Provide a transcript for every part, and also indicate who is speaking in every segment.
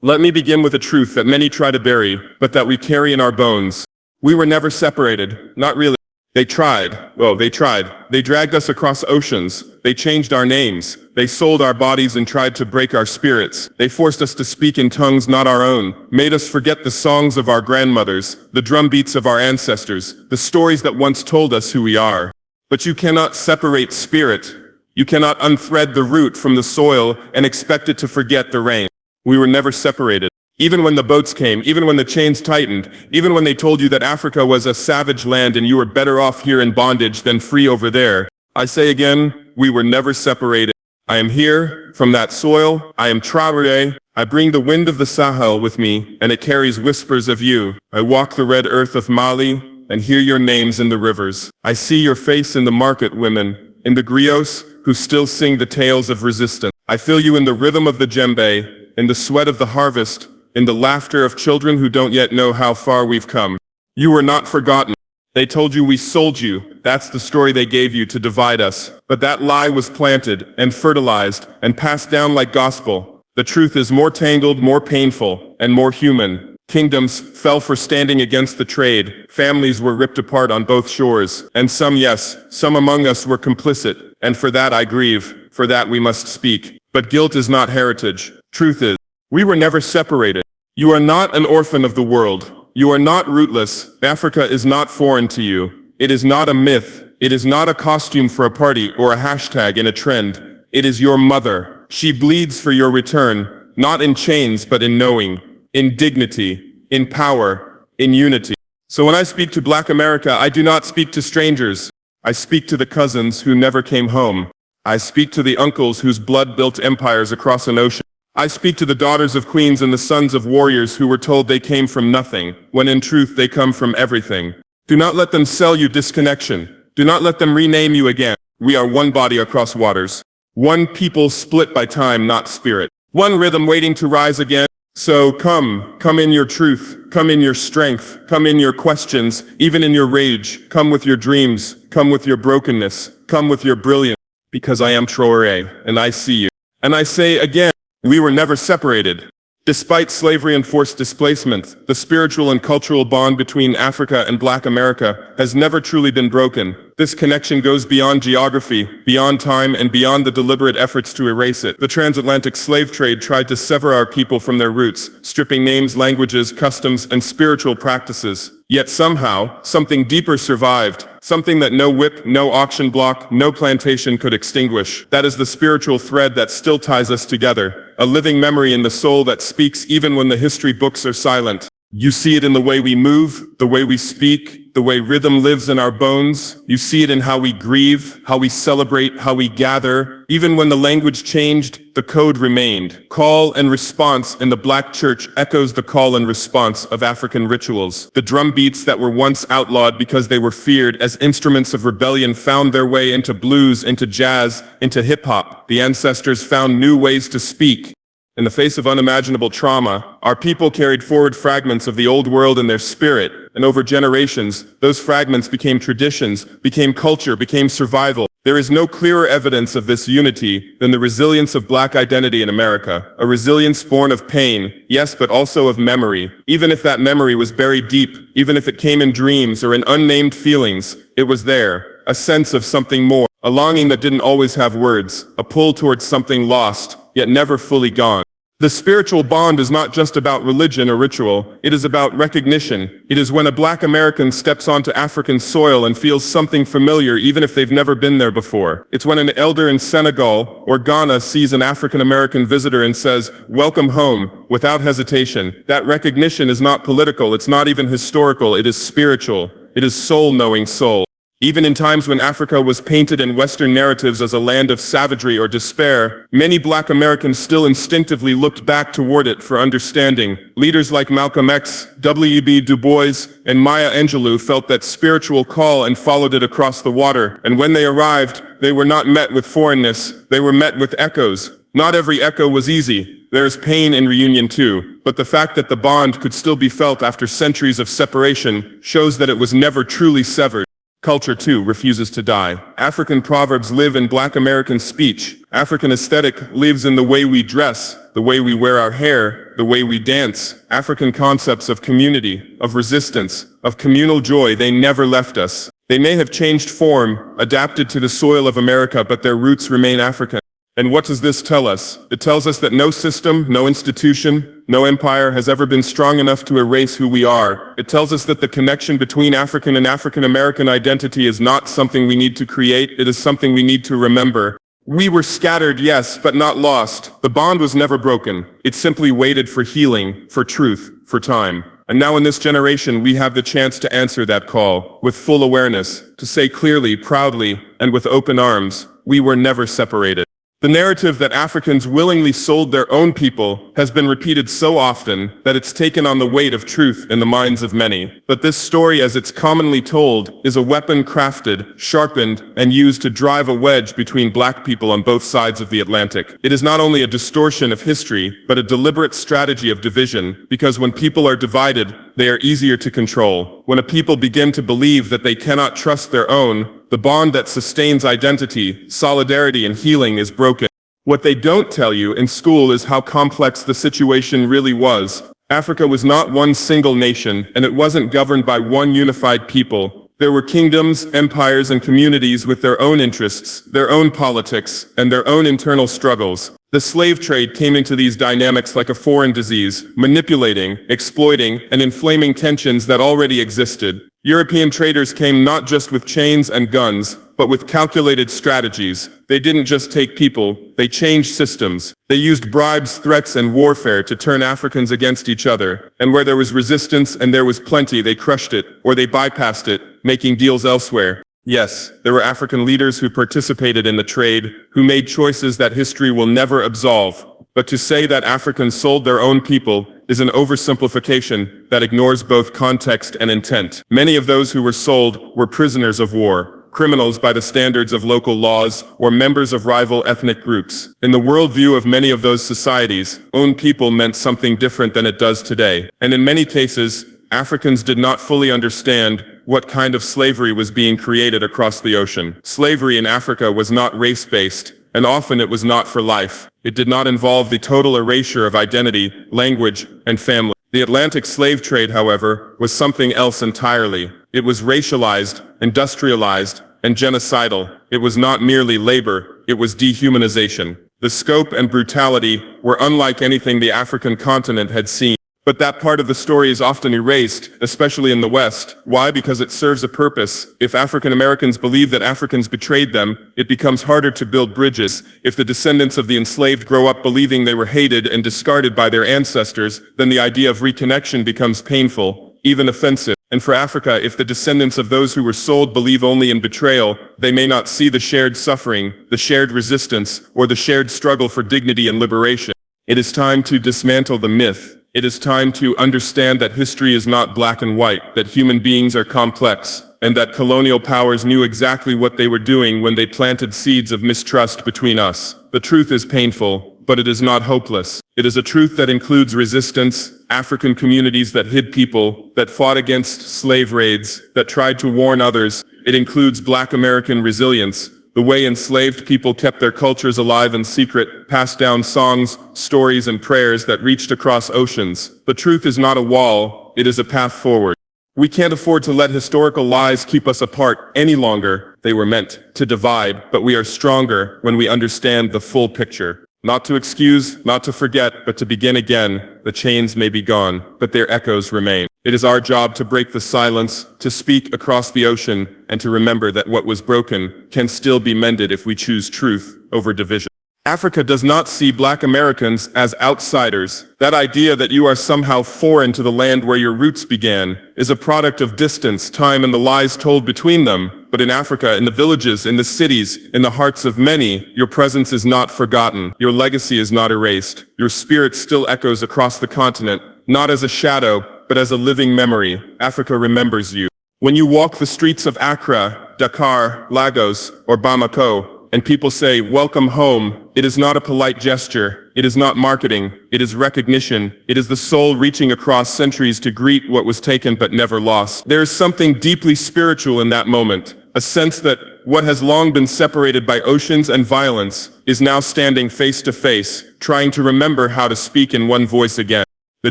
Speaker 1: Let me begin with a truth that many try to bury, but that we carry in our bones. We were never separated, not really. They tried. Oh, they tried. They dragged us across oceans. They changed our names. They sold our bodies and tried to break our spirits. They forced us to speak in tongues not our own, made us forget the songs of our grandmothers, the drum beats of our ancestors, the stories that once told us who we are. But you cannot separate spirit. You cannot unthread the root from the soil and expect it to forget the rain. We were never separated. Even when the boats came, even when the chains tightened, even when they told you that Africa was a savage land and you were better off here in bondage than free over there, I say again, we were never separated. I am here, from that soil, I am Traoré, I bring the wind of the Sahel with me, and it carries whispers of you. I walk the red earth of Mali, and hear your names in the rivers. I see your face in the market women, in the griots, who still sing the tales of resistance. I feel you in the rhythm of the djembe, in the sweat of the harvest, in the laughter of children who don't yet know how far we've come. You were not forgotten. They told you we sold you. That's the story they gave you to divide us. But that lie was planted and fertilized and passed down like gospel. The truth is more tangled, more painful, and more human. Kingdoms fell for standing against the trade. Families were ripped apart on both shores. And some, yes, some among us were complicit. And for that I grieve. For that we must speak. But guilt is not heritage. Truth is, we were never separated. You are not an orphan of the world. You are not rootless. Africa is not foreign to you. It is not a myth. It is not a costume for a party or a hashtag in a trend. It is your mother. She bleeds for your return, not in chains but in knowing, in dignity, in power, in unity. So when I speak to Black America, I do not speak to strangers. I speak to the cousins who never came home. I speak to the uncles whose blood built empires across an ocean. I speak to the daughters of queens and the sons of warriors who were told they came from nothing, when in truth they come from everything. Do not let them sell you disconnection. Do not let them rename you again. We are one body across waters. One people split by time, not spirit. One rhythm waiting to rise again. So come in your truth, come in your strength, come in your questions, even in your rage. Come with your dreams, come with your brokenness, come with your brilliance. Because I am Traoré, and I see you. And I say again, we were never separated. Despite slavery and forced displacement, the spiritual and cultural bond between Africa and Black America has never truly been broken. This connection goes beyond geography, beyond time, and beyond the deliberate efforts to erase it. The transatlantic slave trade tried to sever our people from their roots, stripping names, languages, customs, and spiritual practices. Yet somehow, something deeper survived. Something that no whip, no auction block, no plantation could extinguish. That is the spiritual thread that still ties us together. A living memory in the soul that speaks even when the history books are silent. You see it in the way we move, the way we speak, the way rhythm lives in our bones. You see it in how we grieve, how we celebrate, how we gather. Even when the language changed, the code remained. Call and response in the Black church echoes the call and response of African rituals. The drum beats that were once outlawed because they were feared as instruments of rebellion found their way into blues, into jazz, into hip-hop. The ancestors found new ways to speak. In the face of unimaginable trauma, our people carried forward fragments of the old world in their spirit, and over generations, those fragments became traditions, became culture, became survival. There is no clearer evidence of this unity than the resilience of Black identity in America, a resilience born of pain, yes, but also of memory. Even if that memory was buried deep, even if it came in dreams or in unnamed feelings, it was there, a sense of something more, a longing that didn't always have words, a pull towards something lost, yet never fully gone. The spiritual bond is not just about religion or ritual, it is about recognition. It is when a Black American steps onto African soil and feels something familiar even if they've never been there before. It's when an elder in Senegal or Ghana sees an African American visitor and says, "Welcome home," without hesitation. That recognition is not political, it's not even historical, it is spiritual. It is soul knowing soul. Even in times when Africa was painted in Western narratives as a land of savagery or despair, many Black Americans still instinctively looked back toward it for understanding. Leaders like Malcolm X, W.E.B. Du Bois, and Maya Angelou felt that spiritual call and followed it across the water. And when they arrived, they were not met with foreignness, they were met with echoes. Not every echo was easy. There is pain in reunion too, but the fact that the bond could still be felt after centuries of separation shows that it was never truly severed. Culture, too, refuses to die. African proverbs live in Black American speech. African aesthetic lives in the way we dress, the way we wear our hair, the way we dance, African concepts of community, of resistance, of communal joy, they never left us. They may have changed form, adapted to the soil of America, but their roots remain African. And what does this tell us? It tells us that no system, no institution, no empire has ever been strong enough to erase who we are. It tells us that the connection between African and African American identity is not something we need to create, it is something we need to remember. We were scattered, yes, but not lost. The bond was never broken. It simply waited for healing, for truth, for time. And now in this generation, we have the chance to answer that call with full awareness, to say clearly, proudly, and with open arms, we were never separated. The narrative that Africans willingly sold their own people has been repeated so often that it's taken on the weight of truth in the minds of many. But this story, as it's commonly told, is a weapon crafted, sharpened, and used to drive a wedge between black people on both sides of the Atlantic. It is not only a distortion of history, but a deliberate strategy of division, because when people are divided, they are easier to control. When a people begin to believe that they cannot trust their own, the bond that sustains identity, solidarity, and healing is broken. What they don't tell you in school is how complex the situation really was. Africa was not one single nation, and it wasn't governed by one unified people. There were kingdoms, empires, and communities with their own interests, their own politics, and their own internal struggles. The slave trade came into these dynamics like a foreign disease, manipulating, exploiting, and inflaming tensions that already existed. European traders came not just with chains and guns, but with calculated strategies. They didn't just take people, they changed systems. They used bribes, threats, and warfare to turn Africans against each other. And where there was resistance and there was plenty, they crushed it, or they bypassed it, making deals elsewhere. Yes, there were African leaders who participated in the trade, who made choices that history will never absolve. But to say that Africans sold their own people is an oversimplification that ignores both context and intent. Many of those who were sold were prisoners of war, criminals by the standards of local laws, or members of rival ethnic groups. In the worldview of many of those societies, own people meant something different than it does today. And in many cases, Africans did not fully understand what kind of slavery was being created across the ocean. Slavery in Africa was not race-based, and often it was not for life. It did not involve the total erasure of identity, language, and family. The Atlantic slave trade, however, was something else entirely. It was racialized, industrialized, and genocidal. It was not merely labor, it was dehumanization. The scope and brutality were unlike anything the African continent had seen. But that part of the story is often erased, especially in the West. Why? Because it serves a purpose. If African Americans believe that Africans betrayed them, it becomes harder to build bridges. If the descendants of the enslaved grow up believing they were hated and discarded by their ancestors, then the idea of reconnection becomes painful, even offensive. And for Africa, if the descendants of those who were sold believe only in betrayal, they may not see the shared suffering, the shared resistance, or the shared struggle for dignity and liberation. It is time to dismantle the myth. It is time to understand that history is not black and white, that human beings are complex, and that colonial powers knew exactly what they were doing when they planted seeds of mistrust between us. The truth is painful, but it is not hopeless. It is a truth that includes resistance, African communities that hid people, that fought against slave raids, that tried to warn others. It includes Black American resilience, the way enslaved people kept their cultures alive in secret, passed down songs, stories, and prayers that reached across oceans. The truth is not a wall, it is a path forward. We can't afford to let historical lies keep us apart any longer. They were meant to divide, but we are stronger when we understand the full picture. Not to excuse, not to forget, but to begin again. The chains may be gone, but their echoes remain. It is our job to break the silence, to speak across the ocean, and to remember that what was broken can still be mended if we choose truth over division. Africa does not see Black Americans as outsiders. That idea that you are somehow foreign to the land where your roots began is a product of distance, time, and the lies told between them. But in Africa, in the villages, in the cities, in the hearts of many, your presence is not forgotten. Your legacy is not erased. Your spirit still echoes across the continent, not as a shadow, but as a living memory. Africa remembers you. When you walk the streets of Accra, Dakar, Lagos, or Bamako, and people say, "Welcome home," it is not a polite gesture. It is not marketing. It is recognition. It is the soul reaching across centuries to greet what was taken but never lost. There is something deeply spiritual in that moment, a sense that what has long been separated by oceans and violence, is now standing face to face, trying to remember how to speak in one voice again. The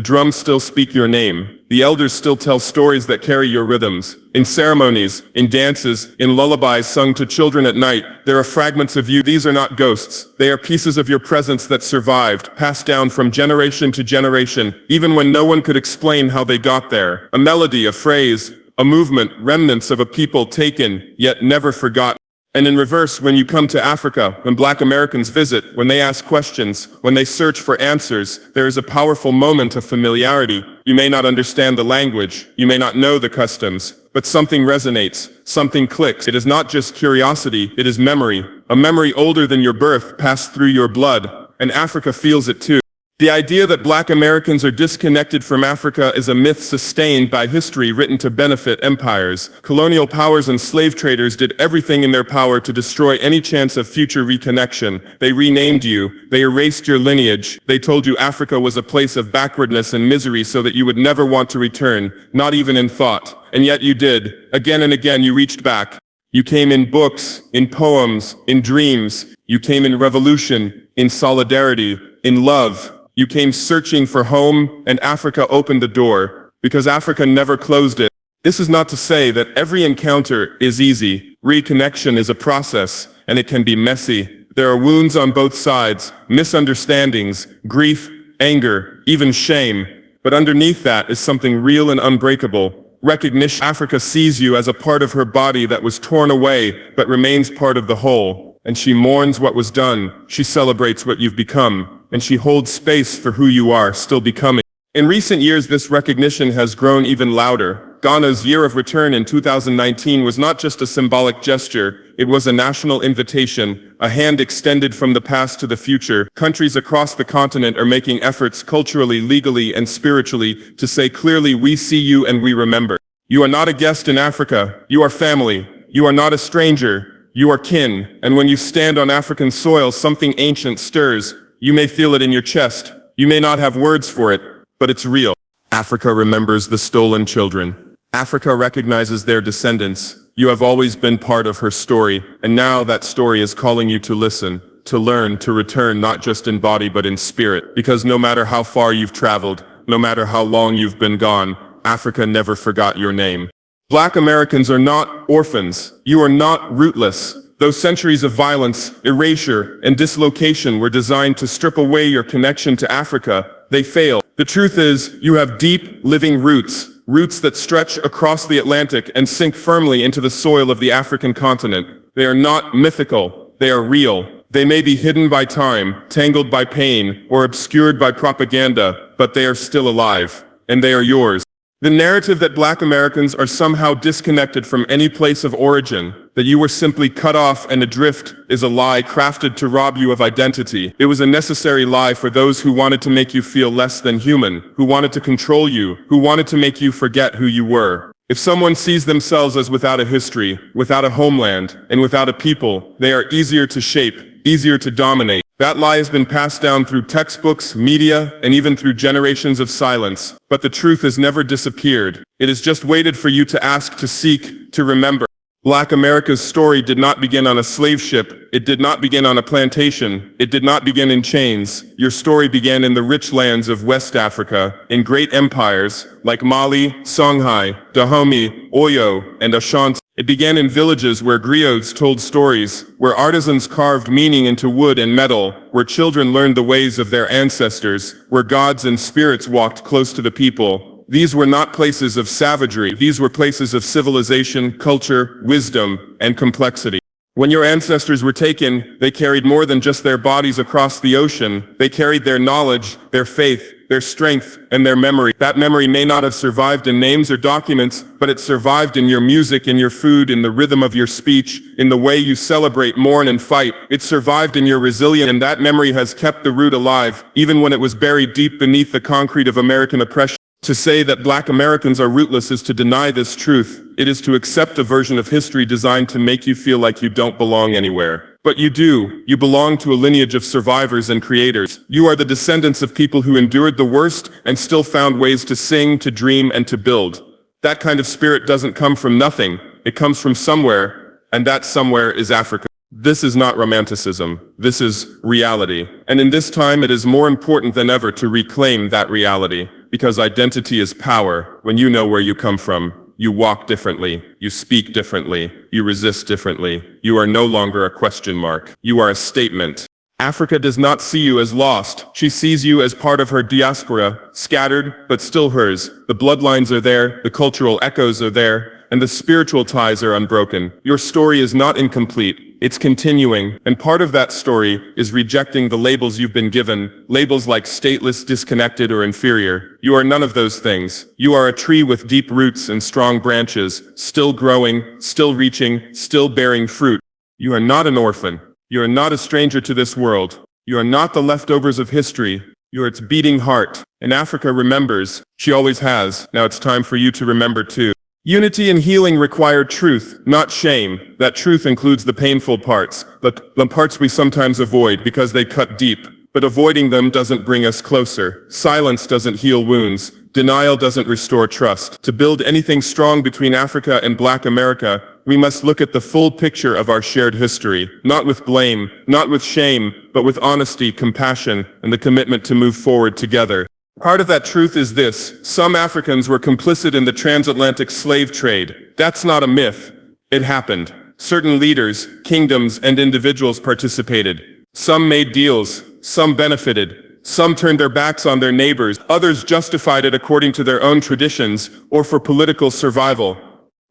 Speaker 1: drums still speak your name. The elders still tell stories that carry your rhythms. In ceremonies, in dances, in lullabies sung to children at night, there are fragments of you. These are not ghosts. They are pieces of your presence that survived, passed down from generation to generation, even when no one could explain how they got there. A melody, a phrase, a movement, remnants of a people taken, yet never forgotten. And in reverse, when you come to Africa, when Black Americans visit, when they ask questions, when they search for answers, there is a powerful moment of familiarity. You may not understand the language, you may not know the customs, but something resonates, something clicks. It is not just curiosity, it is memory. A memory older than your birth passed through your blood, and Africa feels it too. The idea that Black Americans are disconnected from Africa is a myth sustained by history written to benefit empires. Colonial powers and slave traders did everything in their power to destroy any chance of future reconnection. They renamed you, they erased your lineage, they told you Africa was a place of backwardness and misery so that you would never want to return, not even in thought. And yet you did. Again and again you reached back. You came in books, in poems, in dreams. You came in revolution, in solidarity, in love. You came searching for home, and Africa opened the door, because Africa never closed it. This is not to say that every encounter is easy. Reconnection is a process, and it can be messy. There are wounds on both sides, misunderstandings, grief, anger, even shame. But underneath that is something real and unbreakable. Recognition. Africa sees you as a part of her body that was torn away, but remains part of the whole. And she mourns what was done, she celebrates what you've become, and she holds space for who you are still becoming. In recent years, this recognition has grown even louder. Ghana's Year of Return in 2019 was not just a symbolic gesture, it was a national invitation, a hand extended from the past to the future. Countries across the continent are making efforts culturally, legally, and spiritually to say clearly, we see you and we remember. You are not a guest in Africa, you are family. You are not a stranger, you are kin. And when you stand on African soil, something ancient stirs. You may feel it in your chest. You may not have words for it, but it's real. Africa remembers the stolen children. Africa recognizes their descendants. You have always been part of her story, and now that story is calling you to listen, to learn, to return not just in body but in spirit. Because no matter how far you've traveled, no matter how long you've been gone, Africa never forgot your name. Black Americans are not orphans. You are not rootless. Those centuries of violence, erasure, and dislocation were designed to strip away your connection to Africa. They failed. The truth is, you have deep, living roots, roots that stretch across the Atlantic and sink firmly into the soil of the African continent. They are not mythical. They are real. They may be hidden by time, tangled by pain, or obscured by propaganda, but they are still alive, and they are yours. The narrative that Black Americans are somehow disconnected from any place of origin, that you were simply cut off and adrift, is a lie crafted to rob you of identity. It was a necessary lie for those who wanted to make you feel less than human, who wanted to control you, who wanted to make you forget who you were. If someone sees themselves as without a history, without a homeland, and without a people, they are easier to shape, easier to dominate. That lie has been passed down through textbooks, media, and even through generations of silence. But the truth has never disappeared. It has just waited for you to ask, to seek, to remember. Black America's story did not begin on a slave ship. It did not begin on a plantation. It did not begin in chains. Your story began in the rich lands of West Africa, in great empires like Mali, Songhai, Dahomey, Oyo, and Ashanti. It began in villages where griots told stories, where artisans carved meaning into wood and metal, where children learned the ways of their ancestors, where gods and spirits walked close to the people. These were not places of savagery. These were places of civilization, culture, wisdom, and complexity. When your ancestors were taken, they carried more than just their bodies across the ocean. They carried their knowledge, their faith, their strength, and their memory. That memory may not have survived in names or documents, but it survived in your music, in your food, in the rhythm of your speech, in the way you celebrate, mourn, and fight. It survived in your resilience, and that memory has kept the root alive, even when it was buried deep beneath the concrete of American oppression. To say that Black Americans are rootless is to deny this truth. It is to accept a version of history designed to make you feel like you don't belong anywhere. But you do. You belong to a lineage of survivors and creators. You are the descendants of people who endured the worst and still found ways to sing, to dream, and to build. That kind of spirit doesn't come from nothing. It comes from somewhere. and that somewhere is Africa. This is not romanticism. This is reality. And in this time, it is more important than ever to reclaim that reality, because identity is power. When you know where you come from, you walk differently, you speak differently, you resist differently. You are no longer a question mark. You are a statement. Africa does not see you as lost. She sees you as part of her diaspora, scattered, but still hers. The bloodlines are there, the cultural echoes are there, and the spiritual ties are unbroken. Your story is not incomplete. It's continuing, and part of that story is rejecting the labels you've been given, labels like stateless, disconnected, or inferior. You are none of those things. You are a tree with deep roots and strong branches, still growing, still reaching, still bearing fruit. You are not an orphan. You are not a stranger to this world. You are not the leftovers of history. You are its beating heart. And Africa remembers. She always has. Now it's time for you to remember too. Unity and healing require truth, not shame. That truth includes the painful parts, but the parts we sometimes avoid because they cut deep. But avoiding them doesn't bring us closer. Silence doesn't heal wounds. Denial doesn't restore trust. To build anything strong between Africa and Black America, we must look at the full picture of our shared history, not with blame, not with shame, but with honesty, compassion, and the commitment to move forward together. Part of that truth is this: some Africans were complicit in the transatlantic slave trade. That's not a myth. It happened. Certain leaders, kingdoms, and individuals participated. Some made deals, some benefited. Some turned their backs on their neighbors, others justified it according to their own traditions or for political survival.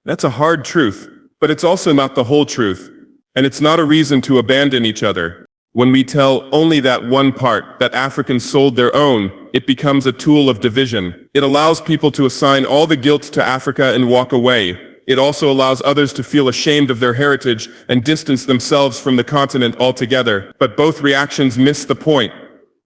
Speaker 1: That's a hard truth, but it's also not the whole truth. And it's not a reason to abandon each other. When we tell only that one part, that Africans sold their own, it becomes a tool of division. It allows people to assign all the guilt to Africa and walk away. It also allows others to feel ashamed of their heritage and distance themselves from the continent altogether. But both reactions miss the point.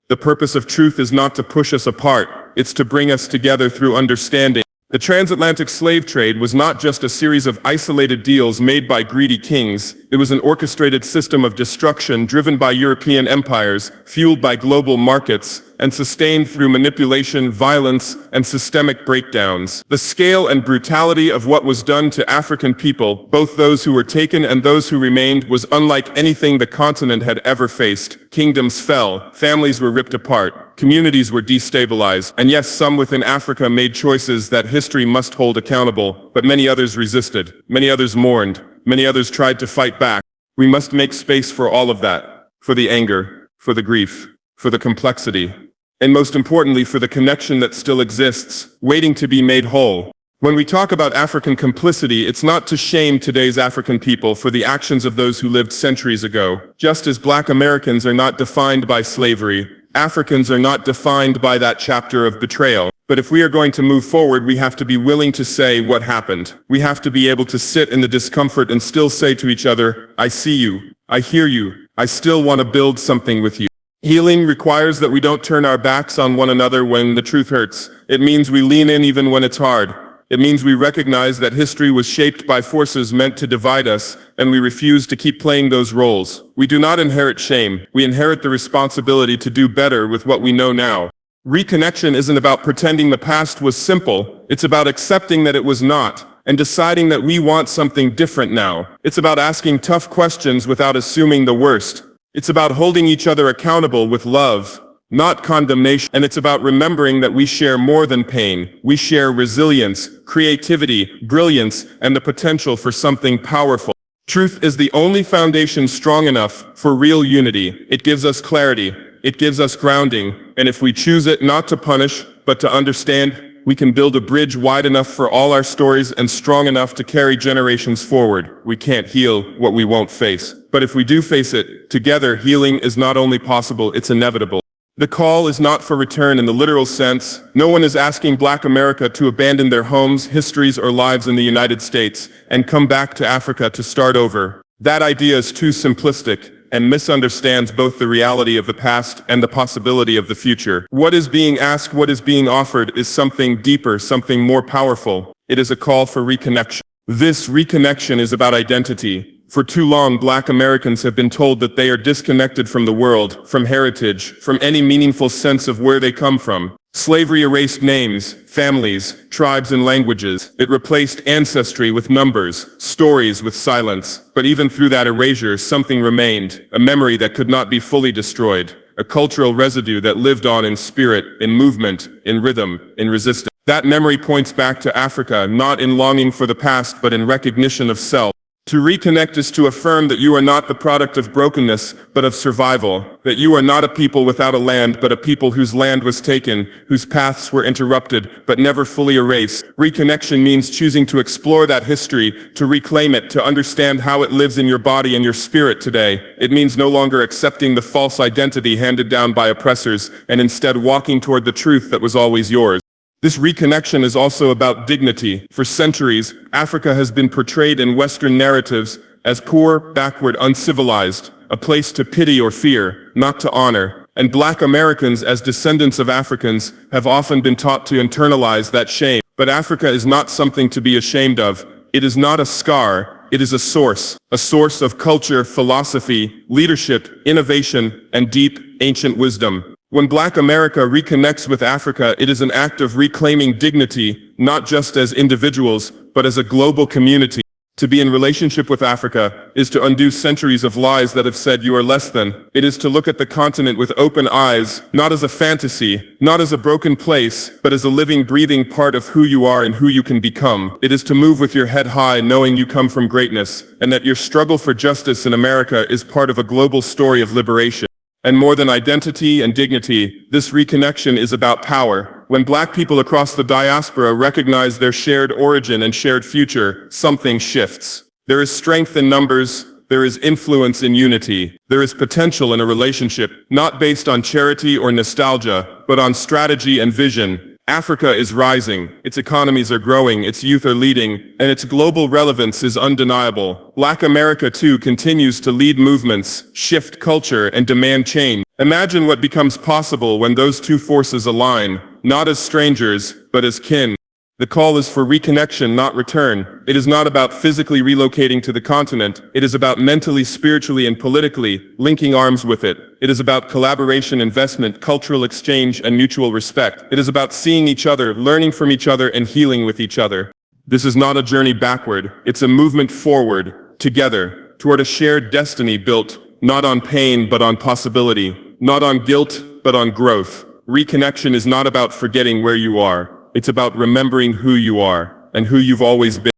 Speaker 1: The purpose of truth is not to push us apart, it's to bring us together through understanding. The transatlantic slave trade was not just a series of isolated deals made by greedy kings. It was an orchestrated system of destruction driven by European empires, fueled by global markets, and sustained through manipulation, violence, and systemic breakdowns. The scale and brutality of what was done to African people, both those who were taken and those who remained, was unlike anything the continent had ever faced. Kingdoms fell, families were ripped apart, communities were destabilized, and yes, some within Africa made choices that history must hold accountable, but many others resisted, many others mourned, many others tried to fight back. We must make space for all of that, for the anger, for the grief, for the complexity, and most importantly for the connection that still exists, waiting to be made whole. When we talk about African complicity, it's not to shame today's African people for the actions of those who lived centuries ago. Just as Black Americans are not defined by slavery, Africans are not defined by that chapter of betrayal. But if we are going to move forward, we have to be willing to say what happened. We have to be able to sit in the discomfort and still say to each other, I see you, I hear you, I still want to build something with you. Healing requires that we don't turn our backs on one another when the truth hurts. It means we lean in even when it's hard. It means we recognize that history was shaped by forces meant to divide us, and we refuse to keep playing those roles. We do not inherit shame. We inherit the responsibility to do better with what we know now. Reconnection isn't about pretending the past was simple. It's about accepting that it was not, and deciding that we want something different now. It's about asking tough questions without assuming the worst. It's about holding each other accountable with love, not condemnation. And it's about remembering that we share more than pain. We share resilience, creativity, brilliance, and the potential for something powerful. Truth is the only foundation strong enough for real unity. It gives us clarity. It gives us grounding. And if we choose it not to punish, but to understand, we can build a bridge wide enough for all our stories and strong enough to carry generations forward. We can't heal what we won't face. But if we do face it, together, healing is not only possible, it's inevitable. The call is not for return in the literal sense. No one is asking Black America to abandon their homes, histories, or lives in the United States and come back to Africa to start over. That idea is too simplistic and misunderstands both the reality of the past and the possibility of the future. What is being asked, what is being offered, is something deeper, something more powerful. It is a call for reconnection. This reconnection is about identity. For too long, Black Americans have been told that they are disconnected from the world, from heritage, from any meaningful sense of where they come from. Slavery erased names, families, tribes and languages. It replaced ancestry with numbers, stories with silence. But even through that erasure, something remained, a memory that could not be fully destroyed, a cultural residue that lived on in spirit, in movement, in rhythm, in resistance. That memory points back to Africa, not in longing for the past, but in recognition of self. To reconnect is to affirm that you are not the product of brokenness, but of survival, that you are not a people without a land, but a people whose land was taken, whose paths were interrupted, but never fully erased. Reconnection means choosing to explore that history, to reclaim it, to understand how it lives in your body and your spirit today. It means no longer accepting the false identity handed down by oppressors, and instead walking toward the truth that was always yours. This reconnection is also about dignity. For centuries, Africa has been portrayed in Western narratives as poor, backward, uncivilized, a place to pity or fear, not to honor. And Black Americans, as descendants of Africans, have often been taught to internalize that shame. But Africa is not something to be ashamed of. It is not a scar. It is a source of culture, philosophy, leadership, innovation, and deep, ancient wisdom. When Black America reconnects with Africa, it is an act of reclaiming dignity, not just as individuals, but as a global community. To be in relationship with Africa is to undo centuries of lies that have said you are less than. It is to look at the continent with open eyes, not as a fantasy, not as a broken place, but as a living, breathing part of who you are and who you can become. It is to move with your head high, knowing you come from greatness, and that your struggle for justice in America is part of a global story of liberation. And more than identity and dignity, this reconnection is about power. When Black people across the diaspora recognize their shared origin and shared future, something shifts. There is strength in numbers, there is influence in unity, there is potential in a relationship, not based on charity or nostalgia, but on strategy and vision. Africa is rising, its economies are growing, its youth are leading, and its global relevance is undeniable. Black America too continues to lead movements, shift culture, and demand change. Imagine what becomes possible when those two forces align, not as strangers, but as kin. The call is for reconnection, not return. It is not about physically relocating to the continent. It is about mentally, spiritually, and politically linking arms with it. It is about collaboration, investment, cultural exchange, and mutual respect. It is about seeing each other, learning from each other, and healing with each other. This is not a journey backward. It's a movement forward, together, toward a shared destiny built not on pain, but on possibility, not on guilt, but on growth. Reconnection is not about forgetting where you are. It's about remembering who you are and who you've always been.